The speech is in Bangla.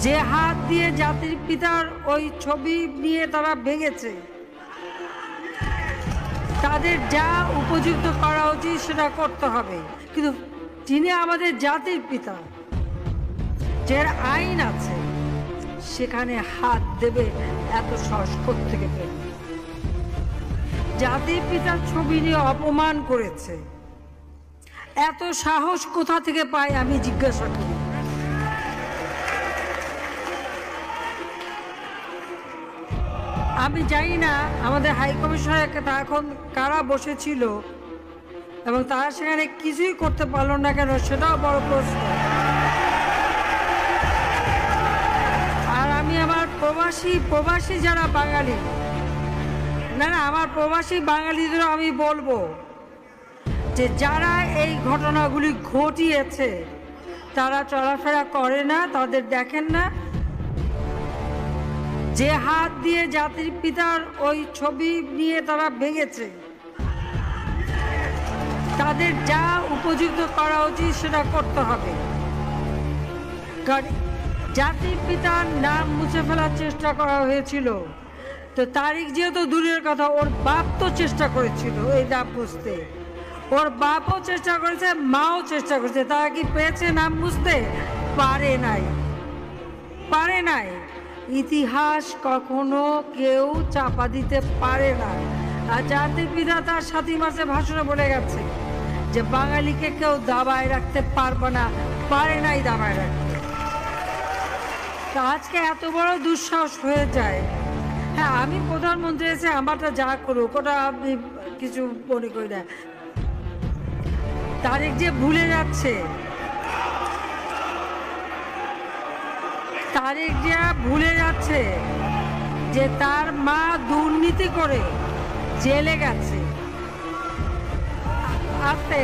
যে হাত দিয়ে জাতির পিতার ওই ছবি নিয়ে তারা ভেঙেছে, তাদের যা উপযুক্ত করা উচিত সেটা করতে হবে। কিন্তু যিনি আমাদের জাতির পিতা, যার আইন আছে, সেখানে হাত দেবে এত সাহস কোত্থেকে পেল? জাতির পিতার ছবি নিয়ে অপমান করেছে, এত সাহস কোথা থেকে পায় আমি জিজ্ঞাসা করি। আমি জানি না আমাদের হাই কমিশনার এখন কারা বসেছিল এবং তারা সেখানে কিছুই করতে পারলো না কেন, সেটাও বড় প্রশ্ন। আর আমি আমার প্রবাসী যারা বাঙালি, না আমার প্রবাসী বাঙালিদেরও আমি বলবো যে যারা এই ঘটনাগুলি ঘটিয়েছে তারা চলাফেরা করে না, তাদের দেখেন না। যে হাত দিয়ে জাতির পিতার ওই ছবি নিয়ে তারা ভেঙেছে, তাদের যা উপযুক্ত করা উচিত সেটা করতে হবে। কারণ জাতির পিতার নাম মুছে ফেলার চেষ্টা করা হয়েছিল, তো তারিখ যেহেতু দূরের কথা, ওর বাপ তো চেষ্টা করেছিল এই নাম মুছতে, ওর বাপও চেষ্টা করেছে, মাও চেষ্টা করেছে। তারা কি পেয়েছে নাম মুছতে? পারে নাই। ইতিহাস কখনো কেউ চাপা দিতে পারে না। আর জাতির পিতা তার 7 মাসে ভাষণে বলে গেছে যে বাঙালিকে কেউ দাবায় রাখতে পারবে না, পারে নাই দাবায় রাখতে। তা আজকে এত বড় দুঃসাহস হয়ে যায়। হ্যাঁ, আমি প্রধানমন্ত্রী এসে আমারটা যা করুক, ওটা আমি কিছু মনে করি না। তারেক যে ভুলে যাচ্ছে, যে তার মা দুর্নীতি করে জেলে গেছে। আস্তে